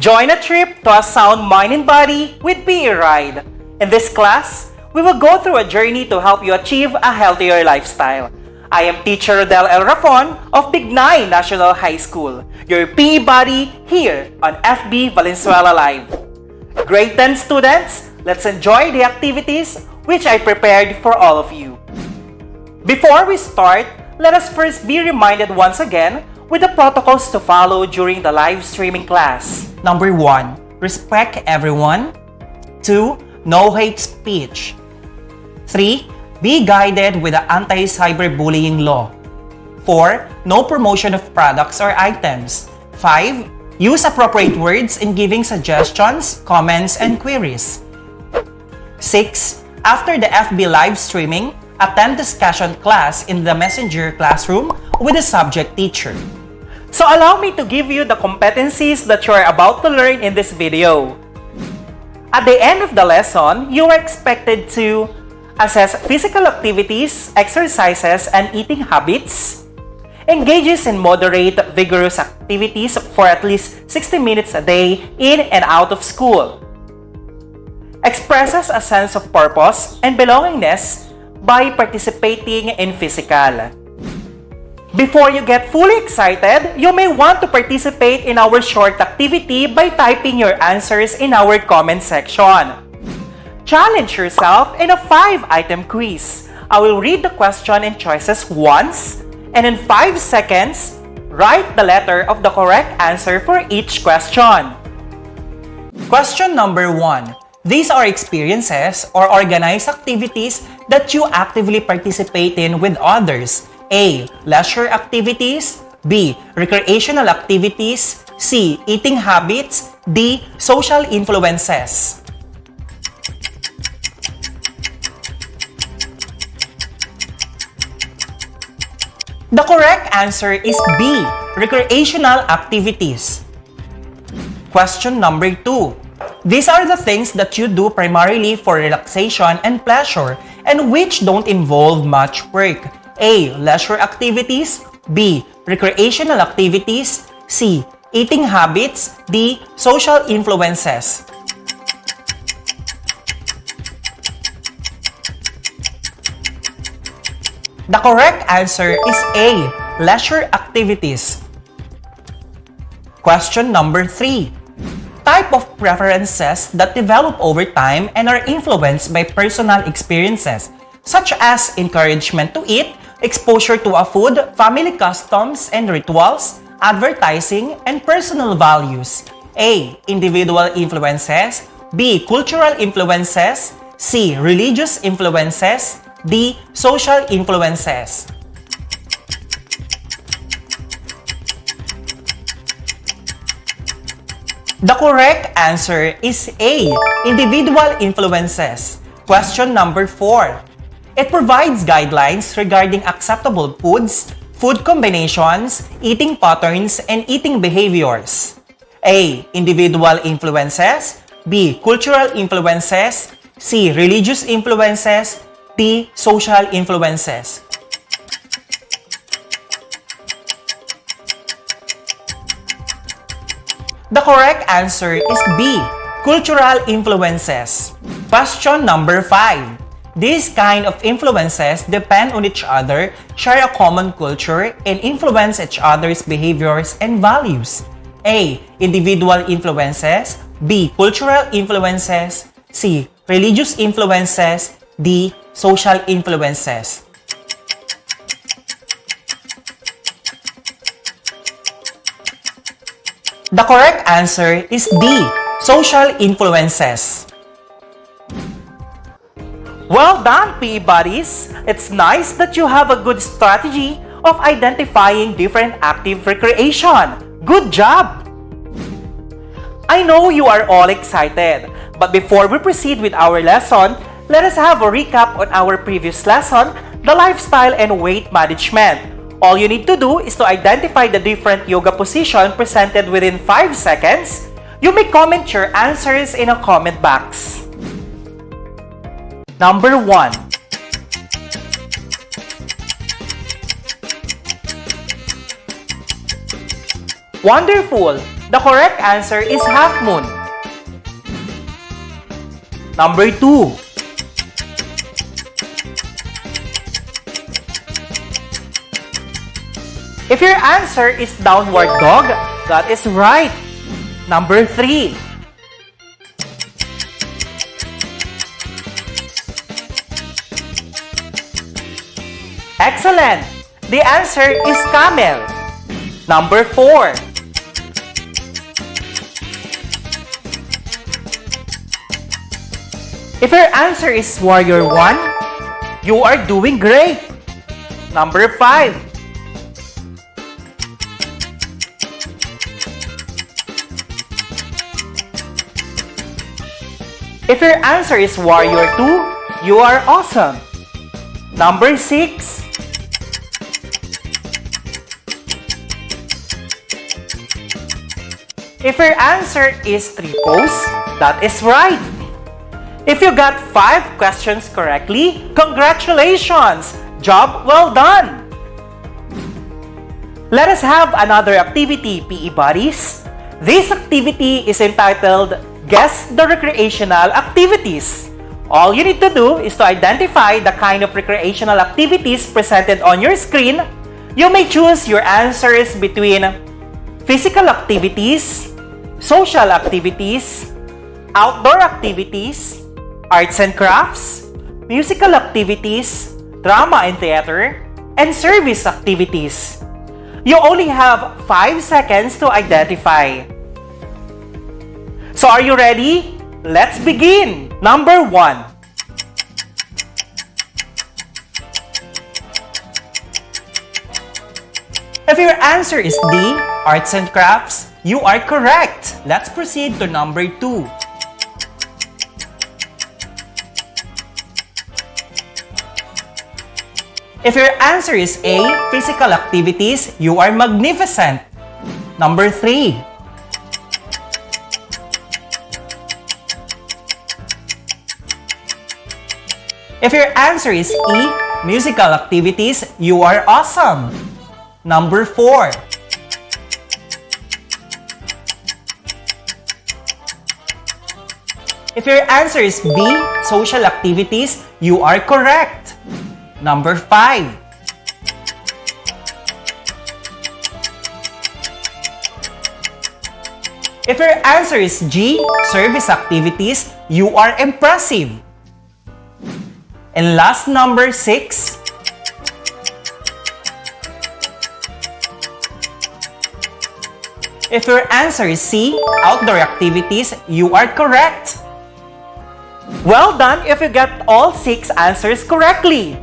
Join a trip to a sound mind and body with PE Ride. In this class, we will go through a journey to help you achieve a healthier lifestyle. I am Teacher Rodel L. Rafon of Bignay National High School, your PE buddy here on FB Valenzuela Live. Grade 10 students, let's enjoy the activities which I prepared for all of you. Before we start, let us first be reminded once again with the protocols to follow during the live streaming class. Number 1, respect everyone. 2, no hate speech. 3, be guided with the anti-cyberbullying law. 4, no promotion of products or items. 5, use appropriate words in giving suggestions, comments, and queries. 6, after the FB live streaming, attend discussion class in the Messenger classroom with the subject teacher. So allow me to give you the competencies that you are about to learn in this video. At the end of the lesson, you are expected to assess physical activities, exercises, and eating habits, engages in moderate, vigorous activities for at least 60 minutes a day in and out of school, expresses a sense of purpose and belongingness by participating in physical. Before you get fully excited, you may want to participate in our short activity by typing your answers in our comment section. Challenge yourself in a 5-item quiz. I will read the question and choices once, and in 5 seconds, write the letter of the correct answer for each question. Question number 1. These are experiences or organized activities that you actively participate in with others. A. Leisure activities. B. Recreational activities. C. Eating habits. D. Social influences. The correct answer is B. Recreational activities. Question number 2. These are the things that you do primarily for relaxation and pleasure and which don't involve much work. A. Leisure activities. B. Recreational activities. C. Eating habits. D. Social influences. The correct answer is A. Leisure activities. Question number 3. Type of preferences that develop over time and are influenced by personal experiences, such as encouragement to eat, exposure to a food, family customs and rituals, advertising, and personal values. A. Individual influences. B. Cultural influences. C. Religious influences. D. Social influences. The correct answer is A. Individual influences. Question number 4. It provides guidelines regarding acceptable foods, food combinations, eating patterns, and eating behaviors. A. Individual influences. B. Cultural influences. C. Religious influences. D. Social influences. The correct answer is B. Cultural influences. Question number 5. These kind of influences depend on each other, share a common culture, and influence each other's behaviors and values. A. Individual influences. B. Cultural influences. C. Religious influences. D. Social influences. The correct answer is D. Social influences. Well done, PE buddies! It's nice that you have a good strategy of identifying different active recreation. Good job! I know you are all excited, but before we proceed with our lesson, let us have a recap on our previous lesson, the lifestyle and weight management. All you need to do is to identify the different yoga position presented within 5 seconds. You may comment your answers in a comment box. Number 1. Wonderful! The correct answer is half moon. Number 2. If your answer is downward dog, that is right. Number 3. Excellent! The answer is camel. Number 4. If your answer is warrior 1, you are doing great. Number 5. If your answer is warrior 2, you are awesome. Number 6. If your answer is tripos, that is right. If you got 5 questions correctly, congratulations! Job well done! Let us have another activity, PE buddies. This activity is entitled Guess the Recreational Activities. All you need to do is to identify the kind of recreational activities presented on your screen. You may choose your answers between physical activities, social activities, outdoor activities, arts and crafts, musical activities, drama and theater, and service activities. You only have 5 seconds to identify. So are you ready? Let's begin! Number 1. If your answer is D, arts and crafts, you are correct. Let's proceed to number 2. If your answer is A, physical activities, you are magnificent. Number 3. If your answer is E, musical activities, you are awesome. Number 4. If your answer is B, social activities, you are correct. Number 5. If your answer is G, service activities, you are impressive. And last, number 6. If your answer is C, outdoor activities, you are correct. Well done if you got all 6 answers correctly.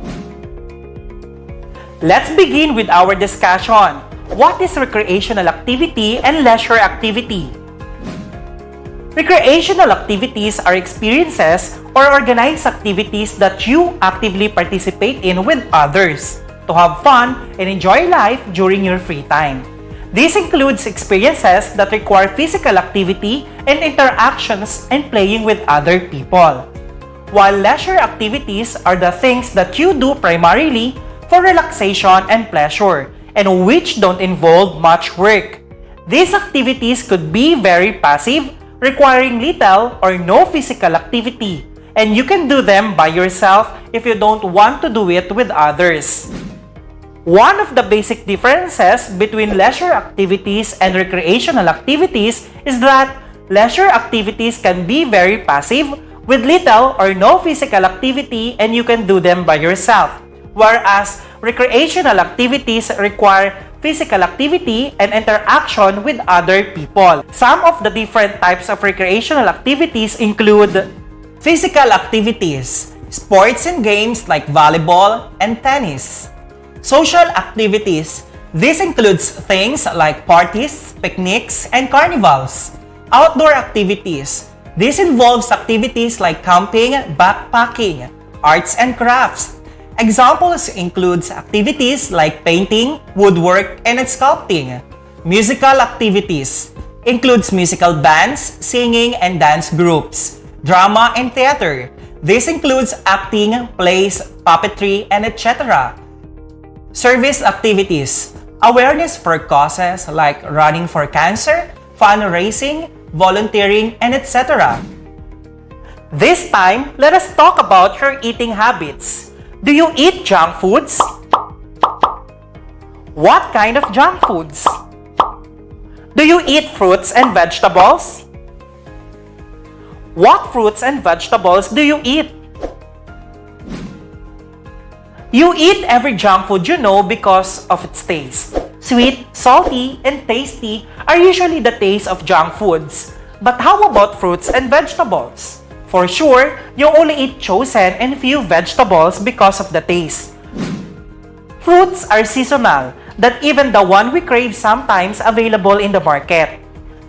Let's begin with our discussion. What is recreational activity and leisure activity? Recreational activities are experiences or organized activities that you actively participate in with others to have fun and enjoy life during your free time. This includes experiences that require physical activity and interactions and playing with other people. While leisure activities are the things that you do primarily for relaxation and pleasure and which don't involve much work. These activities could be very passive, requiring little or no physical activity, and you can do them by yourself if you don't want to do it with others. One of the basic differences between leisure activities and recreational activities is that leisure activities can be very passive with little or no physical activity and you can do them by yourself, whereas recreational activities require physical activity and interaction with other people. Some of the different types of recreational activities include physical activities, sports and games like volleyball and tennis. Social activities, this includes things like parties, picnics, and carnivals. Outdoor activities, this involves activities like camping, backpacking, arts and crafts. Examples includes activities like painting, woodwork, and sculpting. Musical activities includes musical bands, singing, and dance groups. Drama and theater. This includes acting, plays, puppetry, and etc. Service activities awareness for causes like running for cancer, fundraising, volunteering, and etc. This time, let us talk about your eating habits. Do you eat junk foods? What kind of junk foods? Do you eat fruits and vegetables? What fruits and vegetables do you eat? You eat every junk food you know because of its taste. Sweet, salty, and tasty are usually the taste of junk foods. But how about fruits and vegetables? For sure, you only eat chosen and few vegetables because of the taste. Fruits are seasonal, that even the one we crave sometimes available in the market.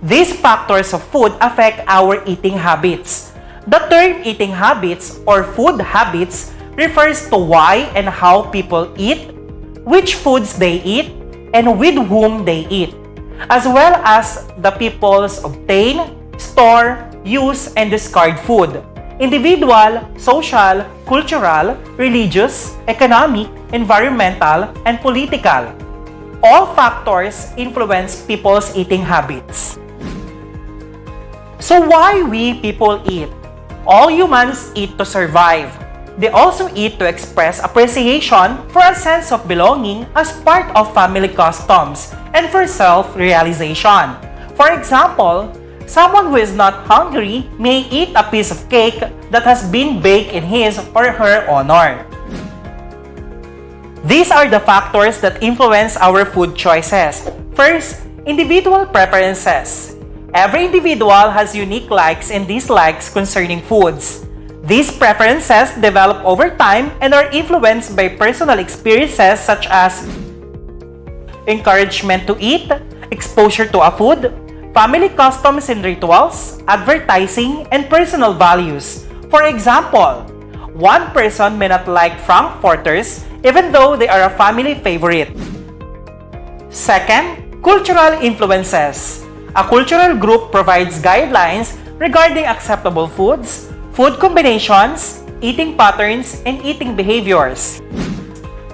These factors of food affect our eating habits. The term eating habits or food habits refers to why and how people eat, which foods they eat, and with whom they eat, as well as the people's obtain, store, use, and discard food. Individual, social, cultural, religious, economic, environmental, and political. All factors influence people's eating habits. So why we people eat? All humans eat to survive. They also eat to express appreciation for a sense of belonging as part of family customs and for self-realization. For example, someone who is not hungry may eat a piece of cake that has been baked in his or her honor. These are the factors that influence our food choices. First, individual preferences. Every individual has unique likes and dislikes concerning foods. These preferences develop over time and are influenced by personal experiences such as encouragement to eat, exposure to a food, family customs and rituals, advertising, and personal values. For example, one person may not like frankfurters even though they are a family favorite. Second, cultural influences. A cultural group provides guidelines regarding acceptable foods, food combinations, eating patterns, and eating behaviors.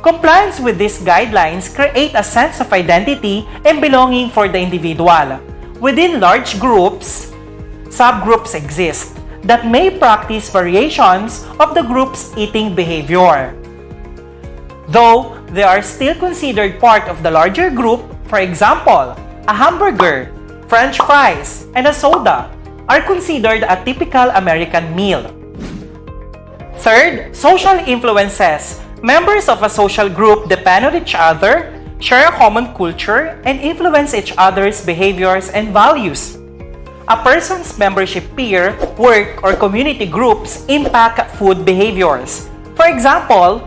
Compliance with these guidelines create a sense of identity and belonging for the individual. Within large groups, subgroups exist that may practice variations of the group's eating behavior. Though they are still considered part of the larger group, for example, a hamburger, French fries, and a soda are considered a typical American meal. Third, social influences. Members of a social group depend on each other, share a common culture, and influence each other's behaviors and values. A person's membership peer, work, or community groups impact food behaviors. For example,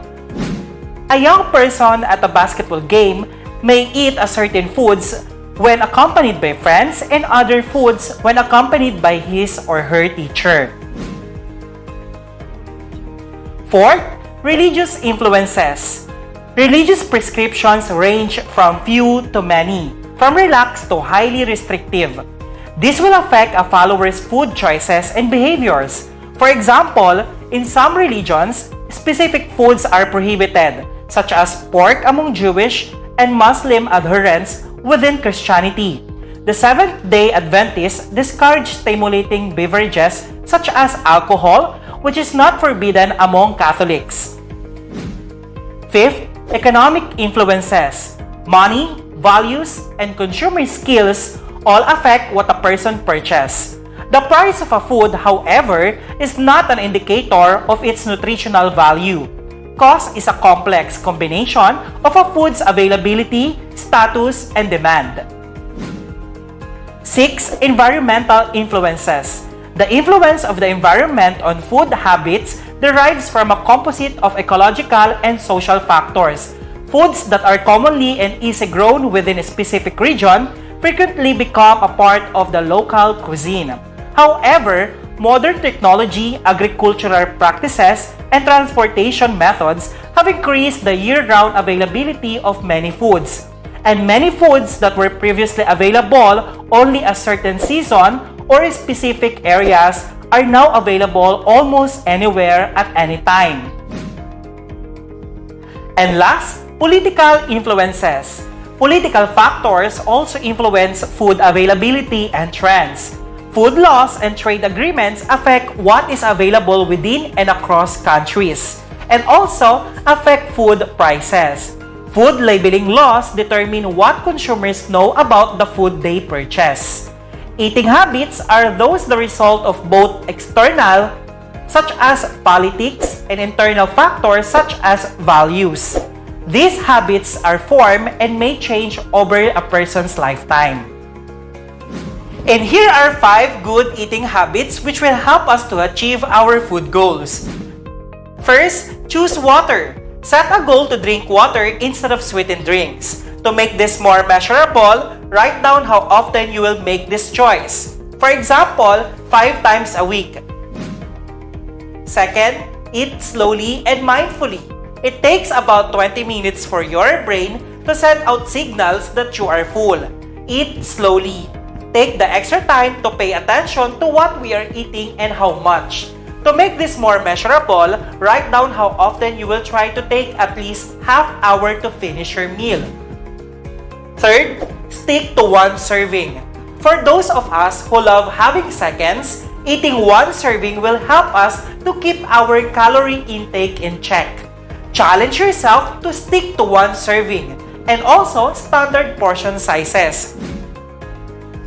a young person at a basketball game may eat a certain foods when accompanied by friends and other foods when accompanied by his or her teacher. Fourth, religious influences. Religious prescriptions range from few to many, from relaxed to highly restrictive. This will affect a follower's food choices and behaviors. For example, in some religions, specific foods are prohibited, such as pork among Jewish and Muslim adherents within Christianity. The Seventh-day Adventists discourage stimulating beverages such as alcohol, which is not forbidden among Catholics. Fifth, economic influences. Money, values, and consumer skills all affect what a person purchases. The price of a food, however, is not an indicator of its nutritional value. Cost is a complex combination of a food's availability, status, and demand. 6. Environmental influences. The influence of the environment on food habits derives from a composite of ecological and social factors. Foods that are commonly and easy grown within a specific region frequently become a part of the local cuisine. However, modern technology, agricultural practices, and transportation methods have increased the year-round availability of many foods. And many foods that were previously available only a certain season or specific areas are now available almost anywhere at any time. And last, political influences. Political factors also influence food availability and trends. Food laws and trade agreements affect what is available within and across countries, and also affect food prices. Food labeling laws determine what consumers know about the food they purchase. Eating habits are those the result of both external, such as politics, and internal factors such as values. These habits are formed and may change over a person's lifetime. And here are 5 good eating habits which will help us to achieve our food goals. First, choose water. Set a goal to drink water instead of sweetened drinks. To make this more measurable, write down how often you will make this choice. For example, 5 times a week. Second, eat slowly and mindfully. It takes about 20 minutes for your brain to send out signals that you are full. Eat slowly. Take the extra time to pay attention to what we are eating and how much. To make this more measurable, write down how often you will try to take at least half hour to finish your meal. Third, stick to 1 serving. For those of us who love having seconds, eating 1 serving will help us to keep our calorie intake in check. Challenge yourself to stick to 1 serving and also standard portion sizes.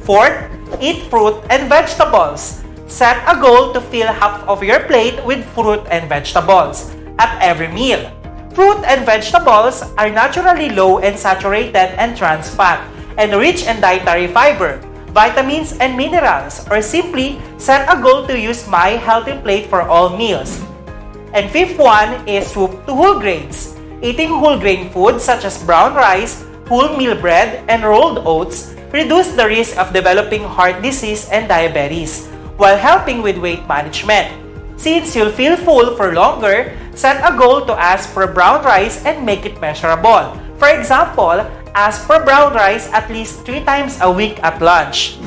Fourth, eat fruit and vegetables. Set a goal to fill half of your plate with fruit and vegetables at every meal. Fruit and vegetables are naturally low in saturated and trans fat and rich in dietary fiber, vitamins, and minerals, or simply set a goal to use My Healthy Plate for all meals. And fifth one is soup to whole grains. Eating whole grain foods such as brown rice, wholemeal bread, and rolled oats reduce the risk of developing heart disease and diabetes, while helping with weight management. Since you'll feel full for longer, set a goal to ask for brown rice and make it measurable. For example, ask for brown rice at least 3 times a week at lunch.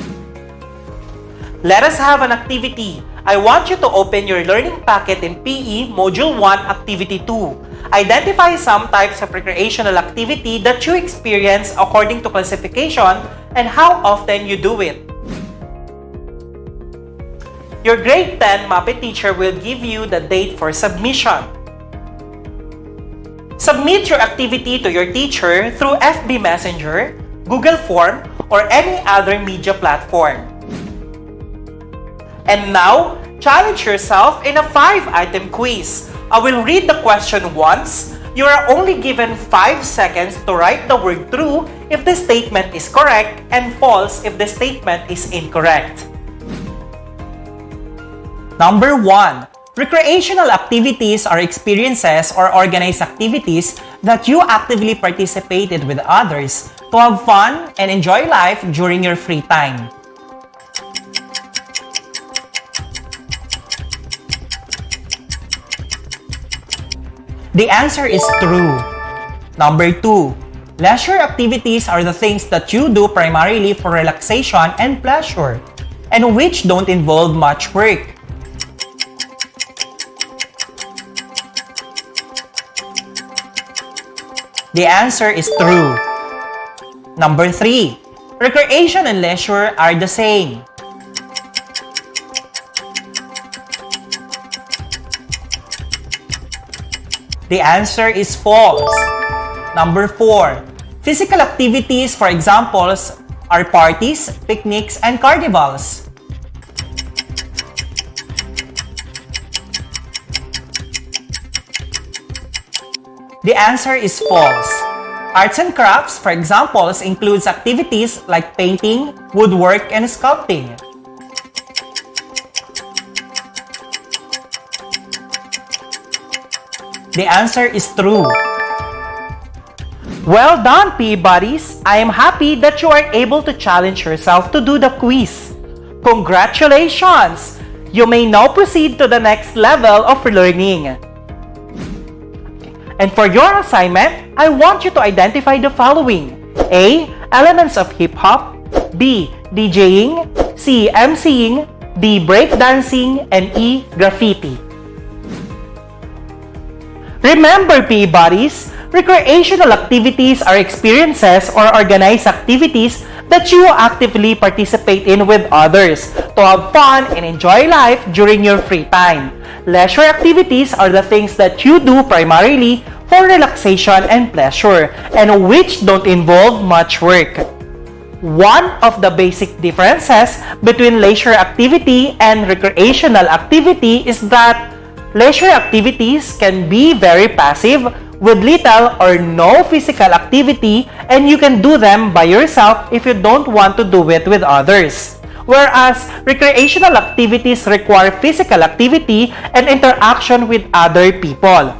Let us have an activity. I want you to open your learning packet in PE Module 1 Activity 2. Identify some types of recreational activity that you experience according to classification and how often you do it. Your grade 10 MAPE teacher will give you the date for submission. Submit your activity to your teacher through FB Messenger, Google Form, or any other media platform. And now, challenge yourself in a 5-item quiz. I will read the question once. You are only given 5 seconds to write the word true if the statement is correct and false if the statement is incorrect. Number 1. Recreational activities are experiences or organized activities that you actively participated with others to have fun and enjoy life during your free time. The answer is true. Number 2. Leisure activities are the things that you do primarily for relaxation and pleasure, and which don't involve much work. The answer is true. Number 3. Recreation and leisure are the same. The answer is false. Number 4. Physical activities, for examples, are parties, picnics, and carnivals. The answer is false. Arts and crafts, for examples, includes activities like painting, woodwork, and sculpting. The answer is true. Well done, PE buddies! I am happy that you are able to challenge yourself to do the quiz. Congratulations! You may now proceed to the next level of learning. And for your assignment, I want you to identify the following. A. Elements of hip-hop. B. DJing. C. MCing. D. Breakdancing. And E. Graffiti. Remember, PE buddies, Recreational activities are experiences or organized activities that you actively participate in with others to have fun and enjoy life during your free time. Leisure activities are the things that you do primarily for relaxation and pleasure and which don't involve much work. One of the basic differences between leisure activity and recreational activity is that leisure activities can be very passive with little or no physical activity, and you can do them by yourself if you don't want to do it with others. Whereas recreational activities require physical activity and interaction with other people.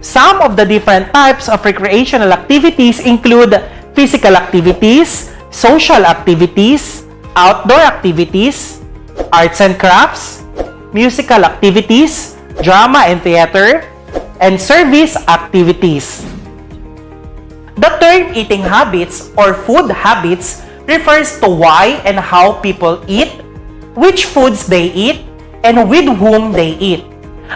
Some of the different types of recreational activities include physical activities, social activities, outdoor activities, arts and crafts, musical activities, drama and theater, and service activities. The term eating habits or food habits refers to why and how people eat, which foods they eat, and with whom they eat,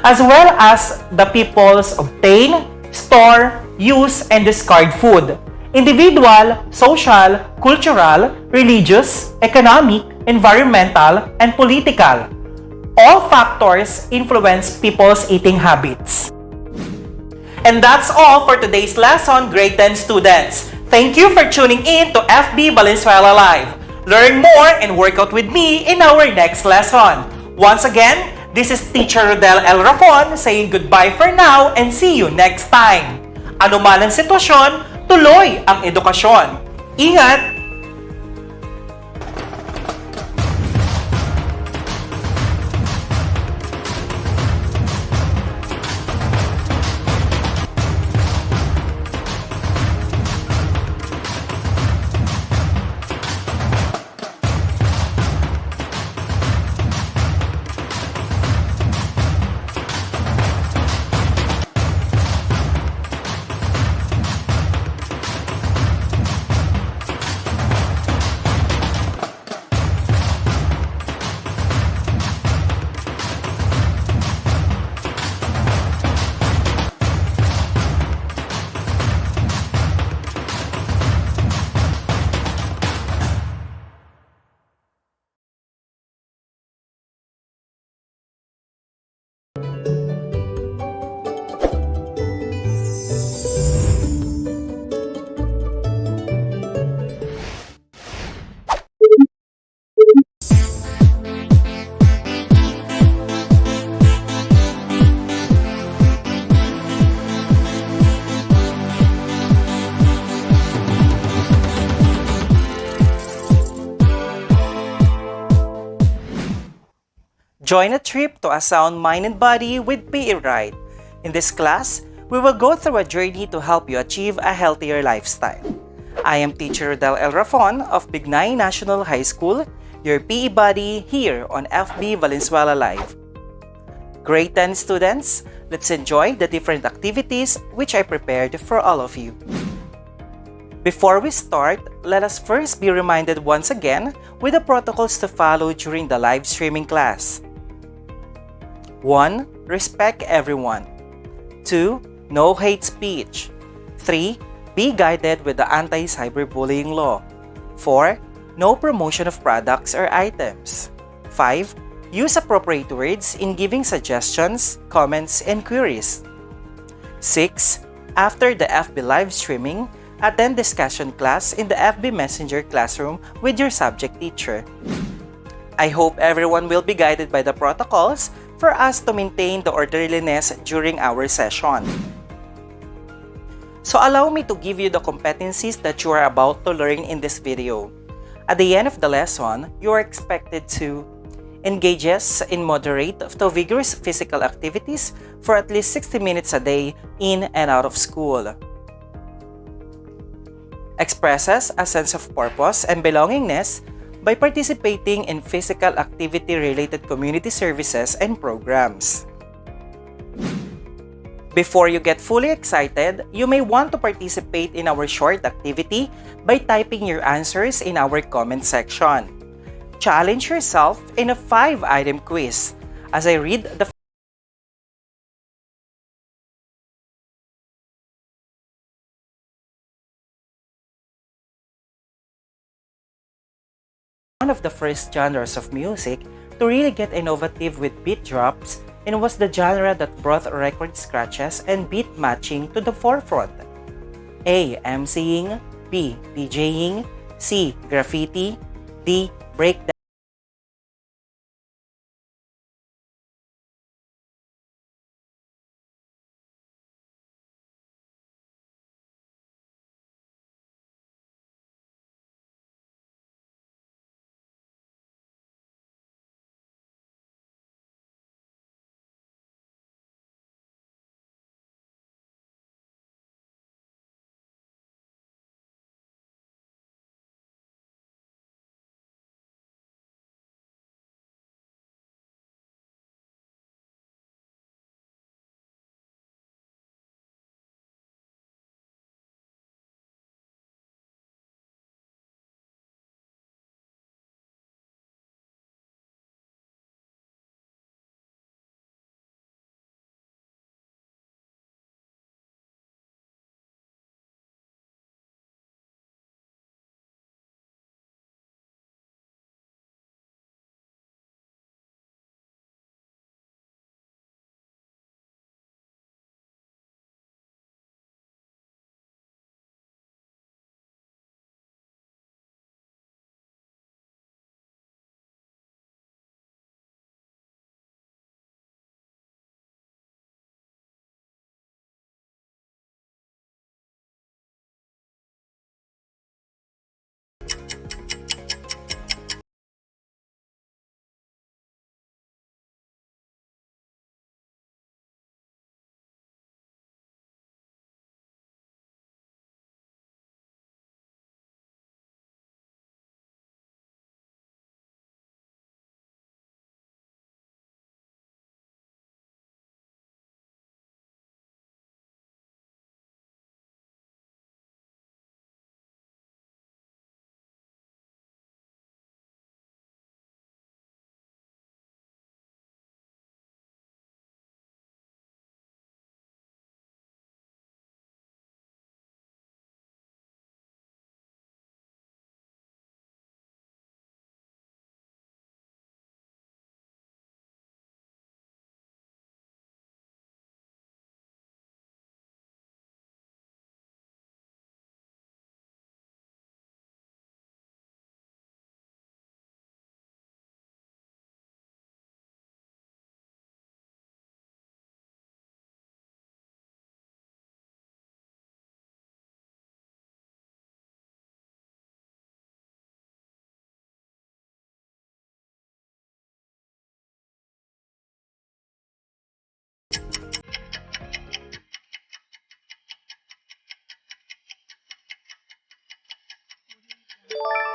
as well as the people's obtain, store, use, and discard food. Individual, social, cultural, religious, economic, environmental, and political. All factors influence people's eating habits. And that's all for today's lesson, grade 10 students. Thank you for tuning in to FB Valenzuela Live. Learn more and work out with me in our next lesson. Once again, this is Teacher Rodel L. Rafon saying goodbye for now and see you next time. Ano man ang sitwasyon, tuloy ang edukasyon. Ingat! Join a trip to a sound mind and body with PE Ride. In this class, we will go through a journey to help you achieve a healthier lifestyle. I am Teacher Rodel L. Rafon of Bignay National High School, your PE buddy here on FB Valenzuela Live. Grade 10 students, let's enjoy the different activities which I prepared for all of you. Before we start, let us first be reminded once again with the protocols to follow during the live streaming class. 1. Respect everyone. 2. No hate speech. 3. Be guided with the anti-cyberbullying law. 4. No promotion of products or items. 5. Use appropriate words in giving suggestions, comments, and queries. 6. After the FB live streaming, attend discussion class in the FB Messenger classroom with your subject teacher. I hope everyone will be guided by the protocols for us to maintain the orderliness during our session. So allow me to give you the competencies that you are about to learn in this video. At the end of the lesson, you are expected to engages in moderate to vigorous physical activities for at least 60 minutes a day in and out of school. Expresses a sense of purpose and belongingness by participating in physical activity-related community services and programs. Before you get fully excited, you may want to participate in our short activity by typing your answers in our comment section. Challenge yourself in a 5-item quiz as I read the one of the first genres of music to really get innovative with beat drops and was the genre that brought record scratches and beat matching to the forefront. A. MCing, B. DJing, C. Graffiti, D. Breakdance.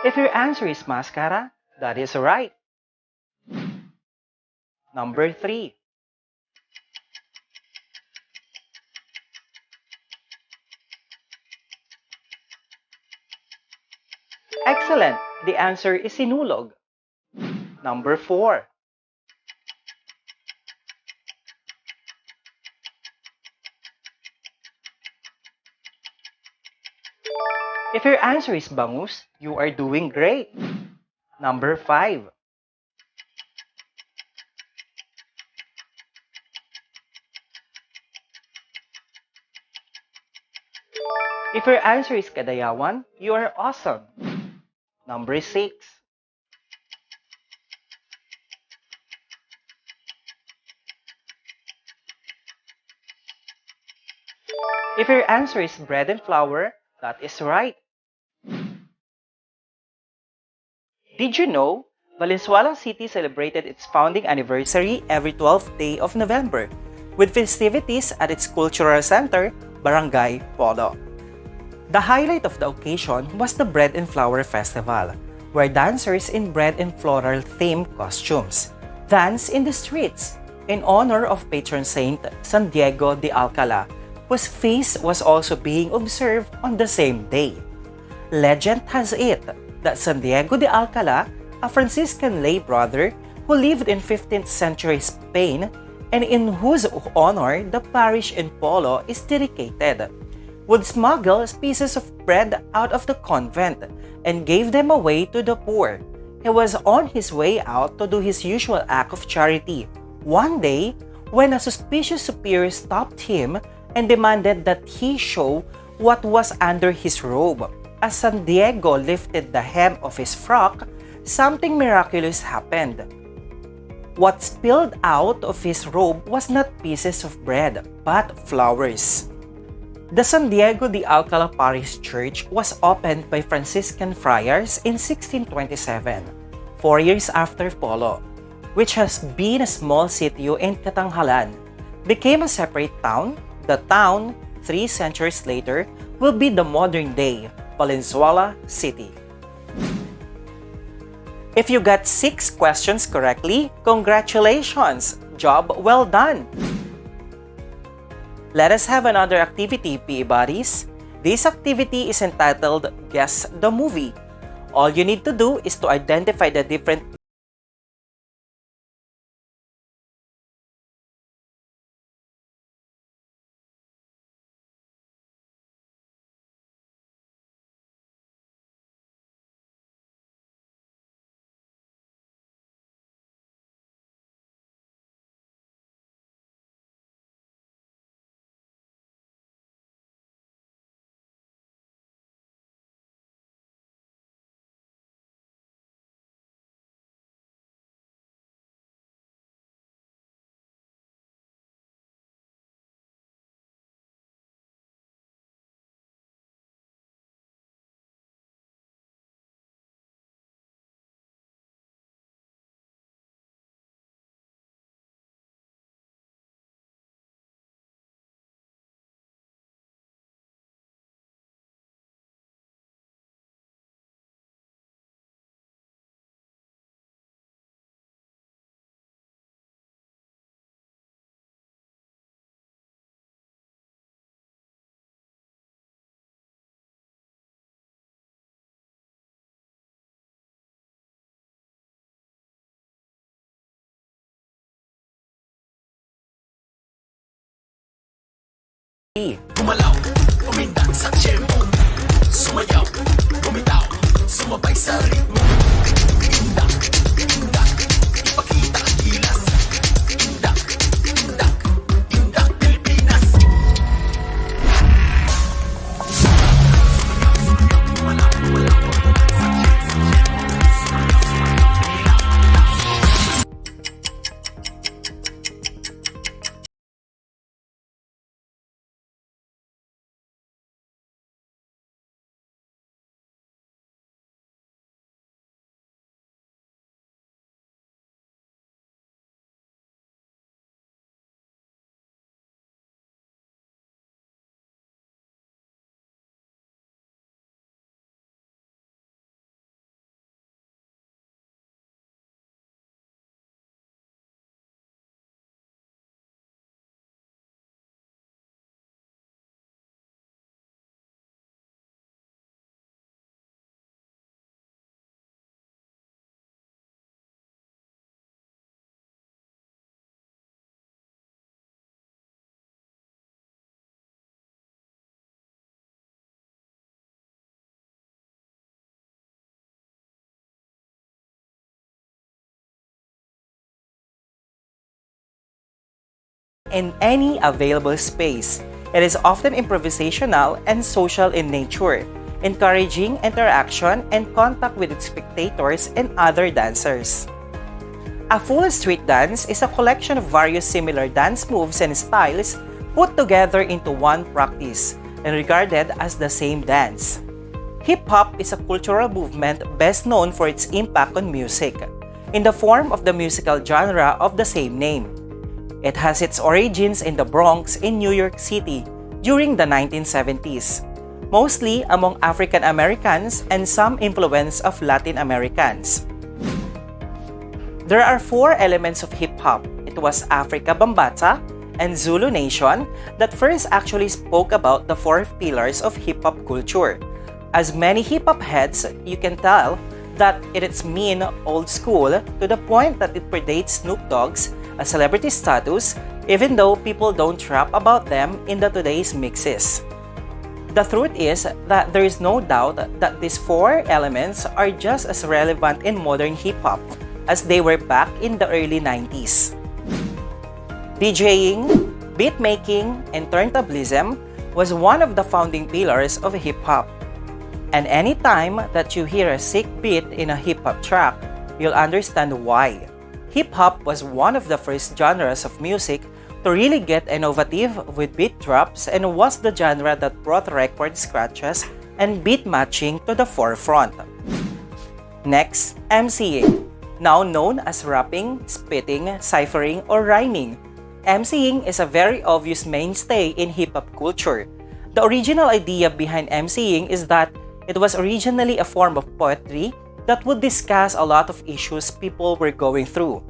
If your answer is mascara, that is right. Number 3. Excellent! The answer is sinulog. Number 4. If your answer is bangus, you are doing great. Number 5. If your answer is kadayawan, you are awesome. Number 6. If your answer is bread and flour, that is right. Did you know Valenzuela City celebrated its founding anniversary every 12th day of November with festivities at its cultural center, Barangay Polo. The highlight of the occasion was the Bread and Flower Festival, where dancers in bread and floral themed costumes dance in the streets in honor of patron saint San Diego de Alcala, whose feast was also being observed on the same day. Legend has it that San Diego de Alcala, a Franciscan lay brother who lived in 15th century Spain and in whose honor the parish in Polo is dedicated, would smuggle pieces of bread out of the convent and gave them away to the poor, he was on his way out to do his usual act of charity. One day, when a suspicious superior stopped him and demanded that he show what was under his robe. As San Diego lifted the hem of his frock, something miraculous happened. What spilled out of his robe was not pieces of bread, but flowers. The San Diego de Alcala Parish Church was opened by Franciscan friars in 1627, 4 years after Polo, which has been a small sitio in Katanghalan, became a separate town. The town, 3 centuries later, will be the modern-day Valenzuela City. If you got 6 questions correctly, congratulations! Job well done! Let us have another activity, PE buddies. This activity is entitled Guess the Movie. All you need to do is to identify the different Gumalaw, kumindan sa tiyempo. Sumayaw, bumitaw, sumabay sa ritmo. Indak, indak, ipakita ang gilas. Indak, indak, indak Pilipinas. Gumalaw, gumalaw, in any available space. It is often improvisational and social in nature, encouraging interaction and contact with its spectators and other dancers. A full street dance is a collection of various similar dance moves and styles put together into one practice and regarded as the same dance. Hip-hop is a cultural movement best known for its impact on music, in the form of the musical genre of the same name. It has its origins in the Bronx in New York City during the 1970s, mostly among African Americans and some influence of Latin Americans. There are 4 elements of hip-hop. It was Africa Bambaataa and Zulu Nation that first actually spoke about the 4 pillars of hip-hop culture. As many hip-hop heads, you can tell that it is mean old school to the point that it predates Snoop Dogg's a celebrity status, even though people don't rap about them in the today's mixes. The truth is that there is no doubt that these four elements are just as relevant in modern hip-hop as they were back in the early 90s. DJing, beatmaking, and turntablism was one of the founding pillars of hip-hop. And anytime that you hear a sick beat in a hip-hop track, you'll understand why. Hip-hop was one of the first genres of music to really get innovative with beat drops and was the genre that brought record scratches and beat matching to the forefront. Next, MCing, now known as rapping, spitting, ciphering, or rhyming. MCing is a very obvious mainstay in hip-hop culture. The original idea behind MCing is that it was originally a form of poetry that would discuss a lot of issues people were going through.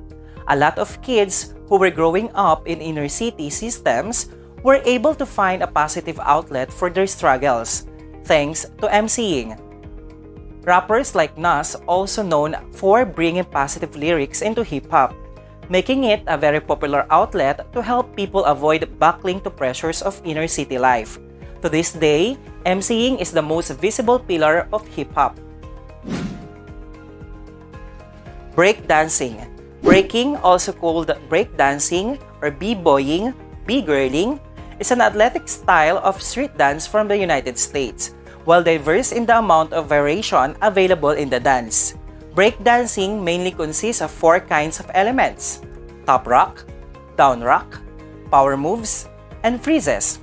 A lot of kids who were growing up in inner city systems were able to find a positive outlet for their struggles, thanks to MCing. Rappers like Nas also known for bringing positive lyrics into hip-hop, making it a very popular outlet to help people avoid buckling to pressures of inner city life. To this day, MCing is the most visible pillar of hip-hop. Breakdancing. Breaking, also called breakdancing or b-boying, b-girling, is an athletic style of street dance from the United States, while diverse in the amount of variation available in the dance. Breakdancing mainly consists of four kinds of elements: top rock, down rock, power moves, and freezes.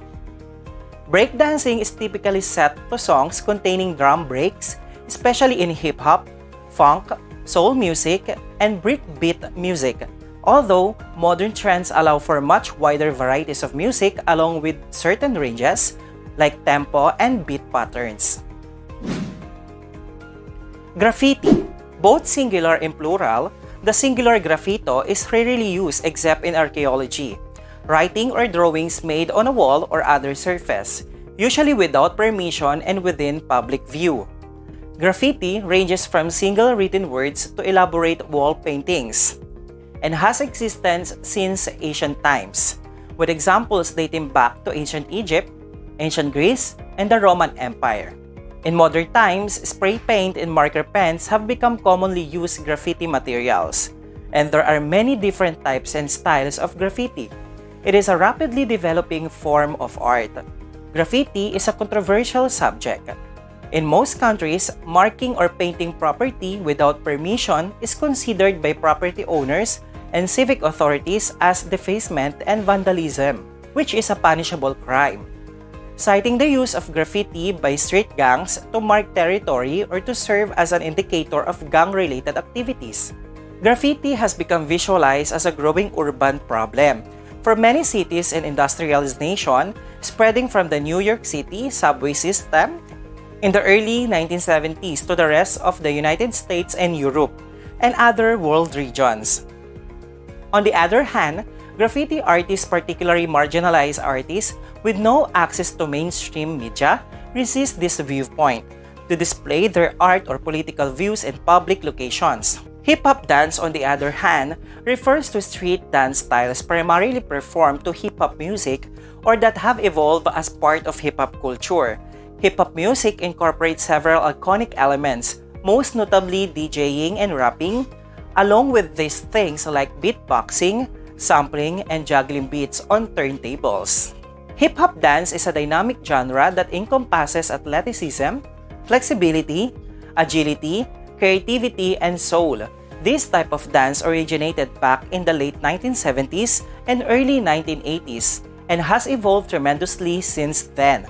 Breakdancing is typically set to songs containing drum breaks, especially in hip-hop, funk, soul music, and breakbeat music, although modern trends allow for much wider varieties of music along with certain ranges like tempo and beat patterns. Graffiti, both singular and plural, the singular graffito is rarely used except in archaeology, writing or drawings made on a wall or other surface, usually without permission and within public view. Graffiti ranges from single written words to elaborate wall paintings and has existence since ancient times, with examples dating back to ancient Egypt, ancient Greece, and the Roman Empire. In modern times, spray paint and marker pens have become commonly used graffiti materials, and there are many different types and styles of graffiti. It is a rapidly developing form of art. Graffiti is a controversial subject. In most countries, marking or painting property without permission is considered by property owners and civic authorities as defacement and vandalism, which is a punishable crime. Citing the use of graffiti by street gangs to mark territory or to serve as an indicator of gang-related activities. Graffiti has become visualized as a growing urban problem for many cities and industrialized nations, spreading from the New York City subway system in the early 1970s to the rest of the United States and Europe and other world regions. On the other hand, graffiti artists, particularly marginalized artists with no access to mainstream media, resist this viewpoint to display their art or political views in public locations. Hip-hop dance, on the other hand, refers to street dance styles primarily performed to hip-hop music or that have evolved as part of hip-hop culture. Hip-hop music incorporates several iconic elements, most notably DJing and rapping, along with these things like beatboxing, sampling, and juggling beats on turntables. Hip-hop dance is a dynamic genre that encompasses athleticism, flexibility, agility, creativity, and soul. This type of dance originated back in the late 1970s and early 1980s and has evolved tremendously since then.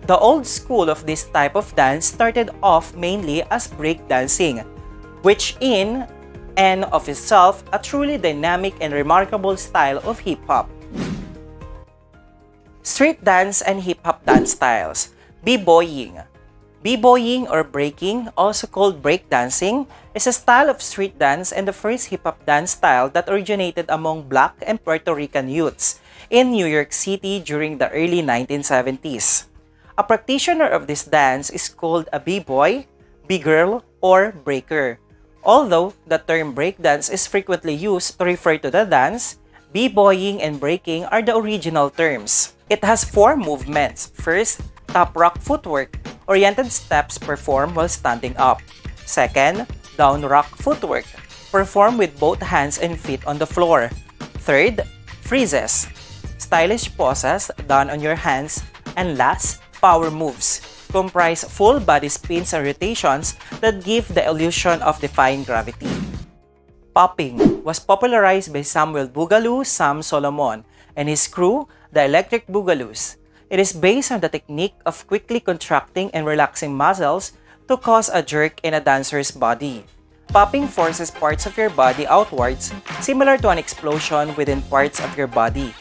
The old school of this type of dance started off mainly as breakdancing, which in and of itself a truly dynamic and remarkable style of hip-hop. Street dance and hip-hop dance styles. B-boying. B-boying or breaking, also called breakdancing, is a style of street dance and the first hip-hop dance style that originated among Black and Puerto Rican youths in New York City during the early 1970s. A practitioner of this dance is called a b-boy, b-girl, or breaker. Although the term breakdance is frequently used to refer to the dance, b-boying and breaking are the original terms. It has four movements. First, Top rock footwork. Oriented steps performed while standing up. Second, down rock footwork. Perform with both hands and feet on the floor. Third, freezes. Stylish poses done on your hands. And last, power moves. Comprise full body spins and rotations that give the illusion of defying gravity. Popping was popularized by Samuel Boogaloo Sam Solomon and his crew, the Electric Boogaloos. It is based on the technique of quickly contracting and relaxing muscles to cause a jerk in a dancer's body. Popping forces parts of your body outwards, similar to an explosion within parts of your body.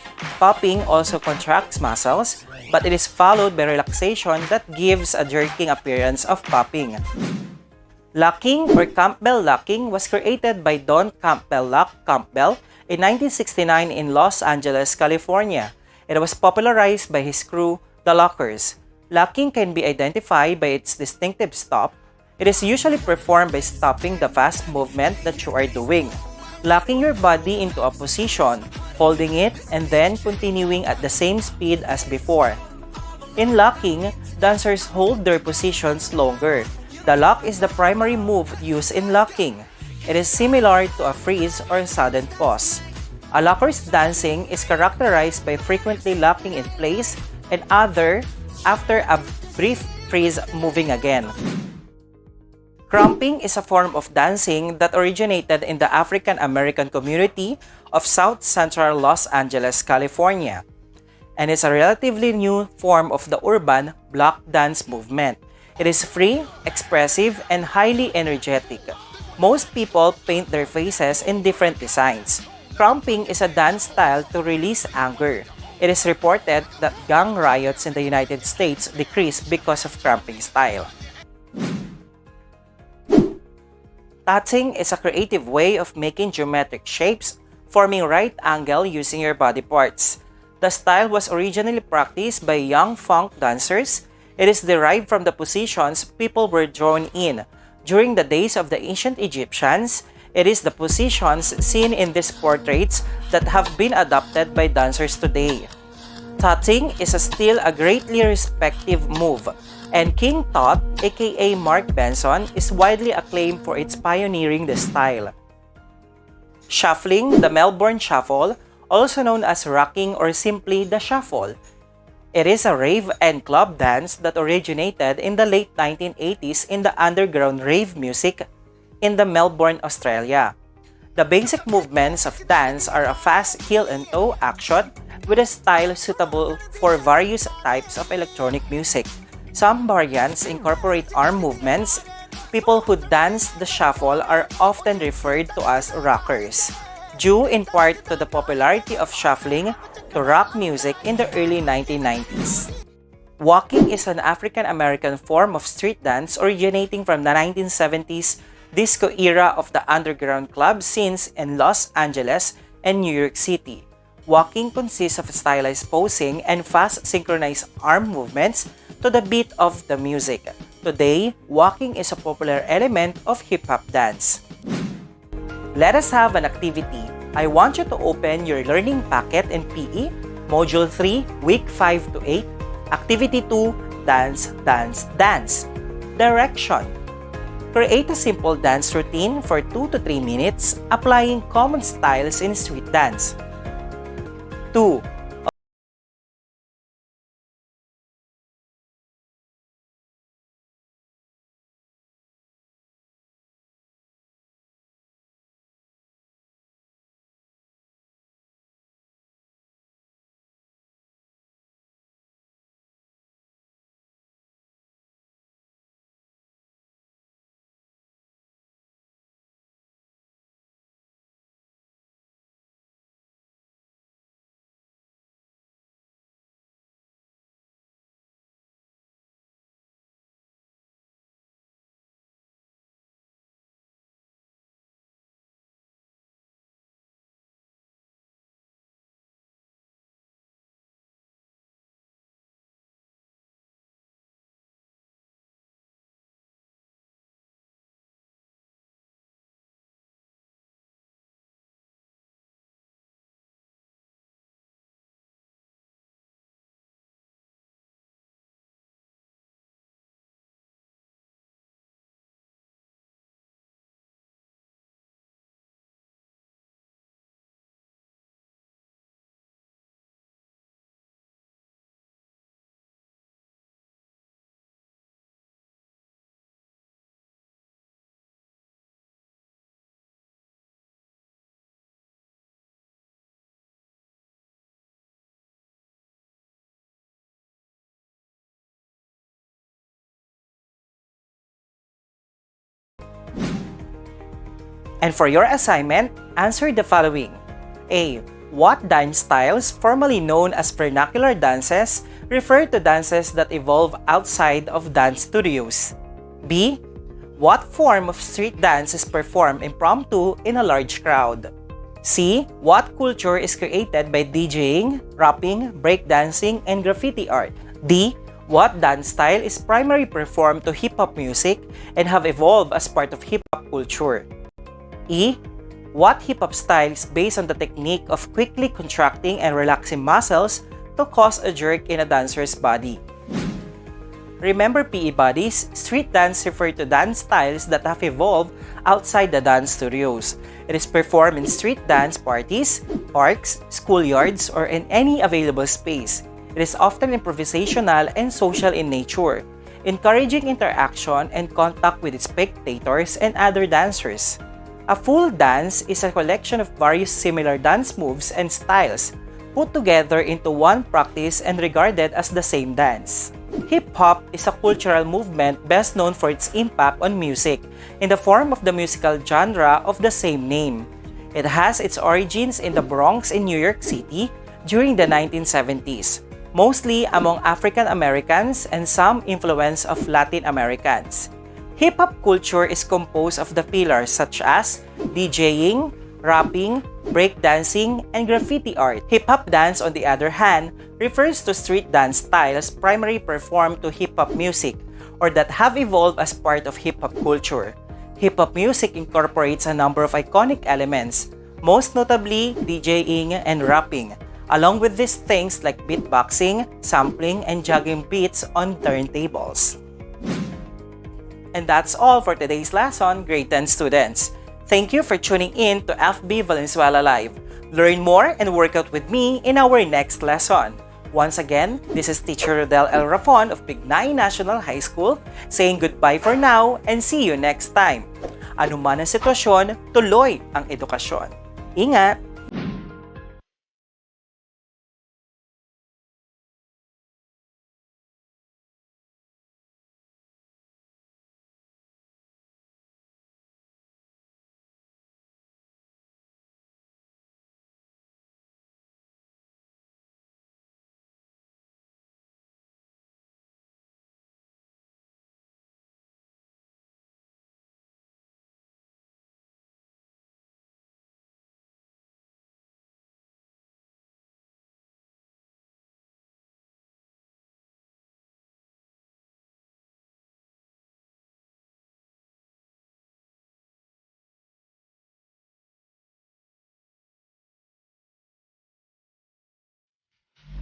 Popping also contracts muscles, but it is followed by relaxation that gives a jerking appearance of popping. Locking or Campbell locking was created by Don Campbell Lock Campbell in 1969 in Los Angeles, California. It was popularized by his crew, the Lockers. Locking can be identified by its distinctive stop. It is usually performed by stopping the fast movement that you are doing, locking your body into a position, holding it, and then continuing at the same speed as before. In locking, dancers hold their positions longer. The lock is the primary move used in locking. It is similar to a freeze or sudden pause. A locker's dancing is characterized by frequently locking in place and after a brief freeze moving again. Crumping is a form of dancing that originated in the African American community of South Central Los Angeles, California, and is a relatively new form of the urban block dance movement. It is free, expressive, and highly energetic. Most people paint their faces in different designs. Crumping is a dance style to release anger. It is reported that gang riots in the United States decreased because of crumping style. Tatsing is a creative way of making geometric shapes, forming right angle using your body parts. The style was originally practiced by young funk dancers. It is derived from the positions people were drawn in. During the days of the ancient Egyptians, it is the positions seen in these portraits that have been adopted by dancers today. Tutting is still a greatly respected move, and King Tut, aka Mark Benson, is widely acclaimed for its pioneering the style. Shuffling, the Melbourne Shuffle, also known as rocking or simply the shuffle. It is a rave and club dance that originated in the late 1980s in the underground rave music in the Melbourne, Australia. The basic movements of dance are a fast heel and toe action with a style suitable for various types of electronic music. Some variants incorporate arm movements. People who dance the shuffle are often referred to as rockers, due in part to the popularity of shuffling to rock music in the early 1990s. Walking is an African-American form of street dance originating from the 1970s disco era of the underground club scenes in Los Angeles and New York City. Walking consists of stylized posing and fast synchronized arm movements to the beat of the music. Today, walking is a popular element of hip-hop dance. Let us have an activity. I want you to open your learning packet in PE, Module 3, Week 5 to 8, Activity 2, Dance, Dance, Dance. Direction. Create a simple dance routine for 2 to 3 minutes, applying common styles in street dance. 2. And for your assignment, answer the following. A. What dance styles, formerly known as vernacular dances, refer to dances that evolve outside of dance studios? B. What form of street dance is performed impromptu in a large crowd? C. What culture is created by DJing, rapping, breakdancing, and graffiti art? D. What dance style is primarily performed to hip-hop music and have evolved as part of hip-hop culture? E. What hip-hop style is based on the technique of quickly contracting and relaxing muscles to cause a jerk in a dancer's body? Remember, PE buddies, street dance refers to dance styles that have evolved outside the dance studios. It is performed in street dance parties, parks, schoolyards, or in any available space. It is often improvisational and social in nature, encouraging interaction and contact with spectators and other dancers. A full dance is a collection of various similar dance moves and styles put together into one practice and regarded as the same dance. Hip-hop is a cultural movement best known for its impact on music in the form of the musical genre of the same name. It has its origins in the Bronx in New York City during the 1970s, mostly among African Americans and some influence of Latin Americans. Hip-hop culture is composed of the pillars such as DJing, rapping, breakdancing, and graffiti art. Hip-hop dance, on the other hand, refers to street dance styles primarily performed to hip-hop music or that have evolved as part of hip-hop culture. Hip-hop music incorporates a number of iconic elements, most notably DJing and rapping, along with these things like beatboxing, sampling, and jogging beats on turntables. And that's all for today's lesson, grade 10 students. Thank you for tuning in to FB Valenzuela Live. Learn more and work out with me in our next lesson. Once again, this is Teacher Rodel L. Rafon of Bignay National High School saying goodbye for now and see you next time. Ano man ang sitwasyon, tuloy ang edukasyon. Ingat!